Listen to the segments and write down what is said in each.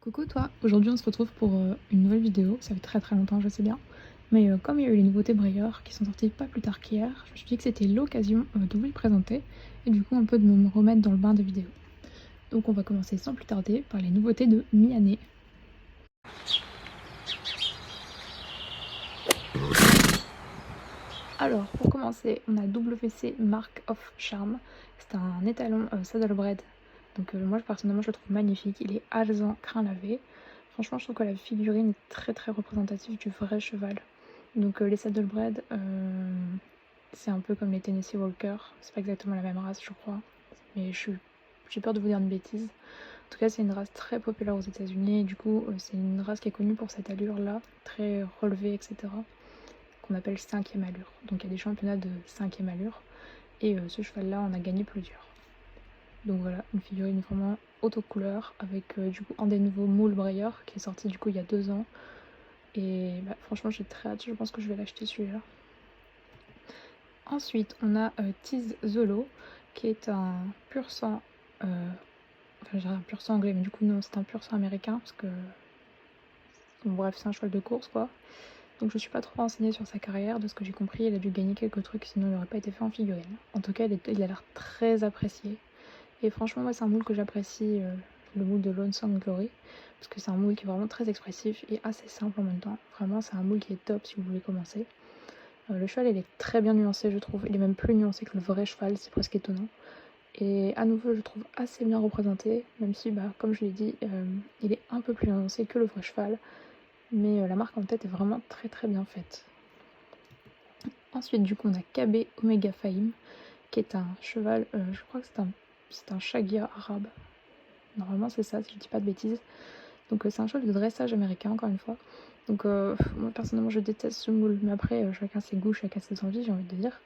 Coucou toi, aujourd'hui on se retrouve pour une nouvelle vidéo, ça fait très longtemps je sais bien, mais comme il y a eu les nouveautés Breyer qui sont sorties pas plus tard qu'hier, je me suis dit que c'était l'occasion de vous les présenter et du coup un peu de me remettre dans le bain des vidéos. Donc on va commencer sans plus tarder par les nouveautés de mi-année. Alors pour commencer, on a WC Mark of Charm, c'est un étalon saddlebred. Donc moi personnellement je le trouve magnifique, il est alezan crin lavé. Franchement je trouve que la figurine est très représentative du vrai cheval. Donc les saddlebred, c'est un peu comme les Tennessee Walker, c'est pas exactement la même race je crois, mais j'ai peur de vous dire une bêtise. En tout cas c'est une race très populaire aux États-Unis et du coup c'est une race qui est connue pour cette allure là, très relevée etc. qu'on appelle cinquième allure. Donc il y a des championnats de cinquième allure et ce cheval là on a gagné plusieurs. Donc voilà, une figurine vraiment haute aux couleurs avec du coup un des nouveaux moules Breyer qui est sorti du coup il y a 2 ans. Et bah, franchement j'ai très hâte, je pense que je vais l'acheter celui-là. Ensuite on a Tease Zolo qui est un pur sang, enfin je dirais un pur sang anglais mais du coup non c'est un pur sang américain parce que bon, bref c'est un cheval de course quoi. Donc je suis pas trop renseignée sur sa carrière, de ce que j'ai compris il a dû gagner quelques trucs sinon il n'aurait pas été fait en figurine. En tout cas il a l'air très apprécié. Et franchement moi c'est un moule que j'apprécie, le moule de Lonesome Glory, parce que c'est un moule qui est vraiment très expressif et assez simple en même temps. Vraiment c'est un moule qui est top si vous voulez commencer. Le cheval il est très bien nuancé je trouve, il est même plus nuancé que le vrai cheval, c'est presque étonnant. Et à nouveau je trouve assez bien représenté, même si bah, comme je l'ai dit, il est un peu plus nuancé que le vrai cheval. Mais la marque en tête est vraiment très bien faite. Ensuite du coup on a KB Omega Fahim, qui est un cheval, je crois que c'est un Shagia arabe. Normalement c'est ça si je dis pas de bêtises. Donc c'est un cheval de dressage américain encore une fois. Donc moi personnellement je déteste ce moule, mais après chacun ses goûts, chacun ses envies j'ai envie de dire.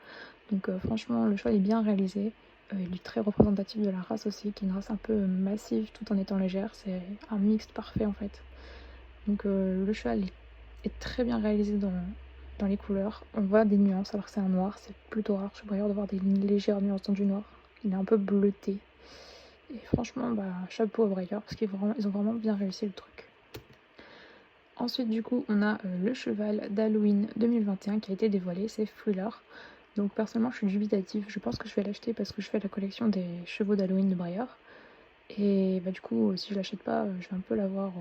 Donc franchement le cheval est bien réalisé, il est très représentatif de la race aussi, qui est une race un peu massive tout en étant légère, c'est un mixte parfait en fait. Donc le cheval est très bien réalisé dans les couleurs, on voit des nuances alors que c'est un noir, c'est plutôt rare chez Breyer de voir des légères nuances dans du noir, il est un peu bleuté. Et franchement bah chapeau à Breyer parce qu'ils ont vraiment bien réussi le truc. Ensuite du coup on a le cheval d'Halloween 2021 qui a été dévoilé, c'est Thriller. Donc personnellement je suis dubitative, je pense que je vais l'acheter parce que je fais la collection des chevaux d'Halloween de Breyer. Et bah du coup si je l'achète pas je vais un peu l'avoir,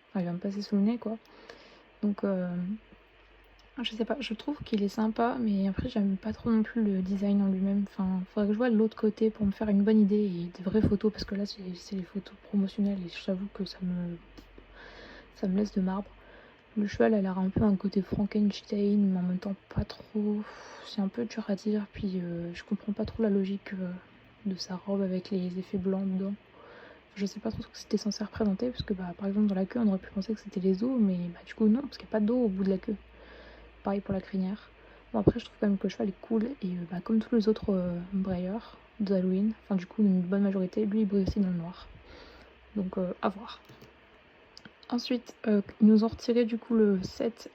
enfin il va me passer sous le nez quoi. Donc je sais pas, je trouve qu'il est sympa mais après j'aime pas trop non plus le design en lui-même. Enfin faudrait que je vois de l'autre côté pour me faire une bonne idée et des vraies photos parce que là c'est les photos promotionnelles et j'avoue que ça me laisse de marbre. Le cheval a l'air un peu un côté Frankenstein, mais en même temps pas trop. C'est un peu dur à dire, puis je comprends pas trop la logique de sa robe avec les effets blancs dedans. Je sais pas trop ce que c'était censé représenter, parce que bah, par exemple dans la queue on aurait pu penser que c'était les os, mais bah, du coup non, parce qu'il n'y a pas d'os au bout de la queue. Pareil pour la crinière. Bon après je trouve quand même que le cheval est cool, et bah, comme tous les autres Breyer d'Halloween, enfin du coup une bonne majorité, lui il brille aussi dans le noir. Donc à voir. Ensuite, ils nous ont retiré du coup le set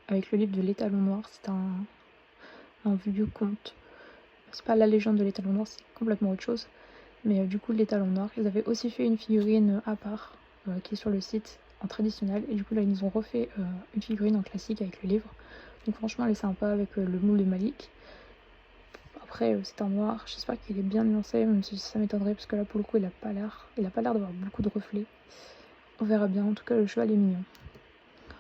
avec le livre de l'étalon noir. C'est un vieux conte. C'est pas la légende de l'étalon noir, c'est complètement autre chose. Mais du coup, l'étalon noir, ils avaient aussi fait une figurine à part qui est sur le site en traditionnel. Et du coup, là, ils nous ont refait une figurine en classique avec le livre. Donc franchement, elle est sympa avec le moule de Malik. Après, c'est un noir. J'espère qu'il est bien nuancé, même si ça m'étonnerait parce que là, pour le coup, il a pas l'air d'avoir beaucoup de reflets. On verra bien. En tout cas, le cheval est mignon.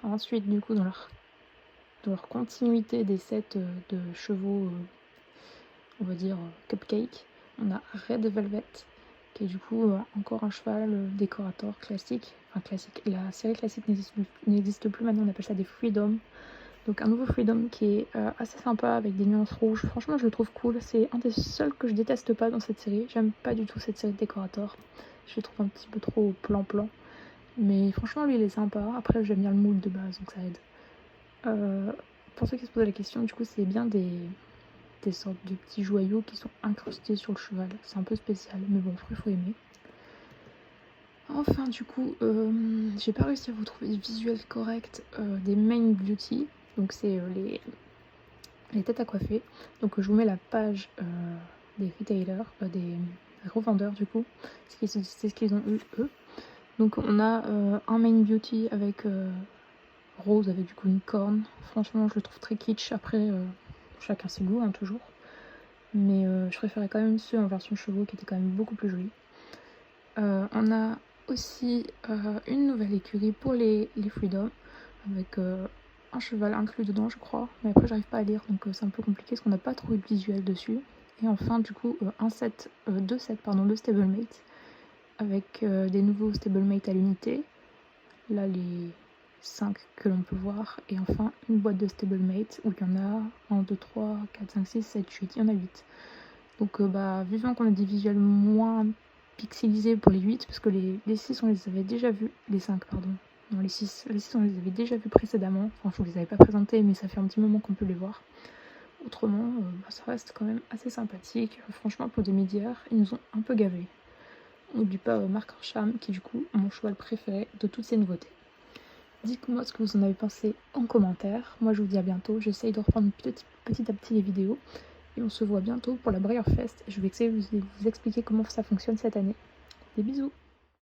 Ensuite, du coup, dans leur continuité des sets de chevaux, on va dire cupcake, on a Red Velvet, qui est du coup encore un cheval décorateur classique. Enfin classique, la série classique n'existe plus maintenant, on appelle ça des Freedom. Donc un nouveau Freedom qui est assez sympa avec des nuances rouges. Franchement, je le trouve cool. C'est un des seuls que je déteste pas dans cette série. J'aime pas du tout cette série de décorateur. Je le trouve un petit peu trop plan-plan. Mais franchement, lui, il est sympa. Après, j'aime bien le mood de base, donc ça aide. Pour ceux qui se posent la question, du coup, c'est bien des sortes de petits joyaux qui sont incrustés sur le cheval. C'est un peu spécial, mais bon, il faut aimer. Enfin, du coup, j'ai pas réussi à vous trouver des visuels corrects des Main Beauty. Donc, c'est les têtes à coiffer. Donc, je vous mets la page des retailers, des revendeurs, du coup. C'est ce qu'ils ont eu, eux. Donc on a un main beauty avec rose avec du coup une corne. Franchement je le trouve très kitsch. Après chacun ses goûts hein, toujours. Mais je préférais quand même ceux en version chevaux qui étaient quand même beaucoup plus jolis. On a aussi une nouvelle écurie pour les Freedom avec un cheval inclus dedans je crois, mais après j'arrive pas à lire donc c'est un peu compliqué parce qu'on n'a pas trouvé de visuel dessus. Et enfin du coup deux sets de stablemate avec des nouveaux stablemate à l'unité, là les 5 que l'on peut voir, et enfin une boîte de stablemate où il y en a 1, 2, 3, 4, 5, 6, 7, 8, il y en a 8. Donc vivant qu'on a des visuels moins pixelisés pour les 8 parce que les 6 on les avait déjà vus, les 5 pardon. Non, les 6 on les avait déjà vus précédemment. Enfin, je vous les avais pas présentés, mais ça fait un petit moment qu'on peut les voir. Autrement, ça reste quand même assez sympathique. Franchement, pour des médias, ils nous ont un peu gavés. On n'oublie pas Mark Archam, qui est du coup mon cheval préféré de toutes ces nouveautés. Dites-moi ce que vous en avez pensé en commentaire. Moi, je vous dis à bientôt. J'essaye de reprendre petit à petit les vidéos. Et on se voit bientôt pour la Breyer Fest. Je vais essayer de vous expliquer comment ça fonctionne cette année. Des bisous!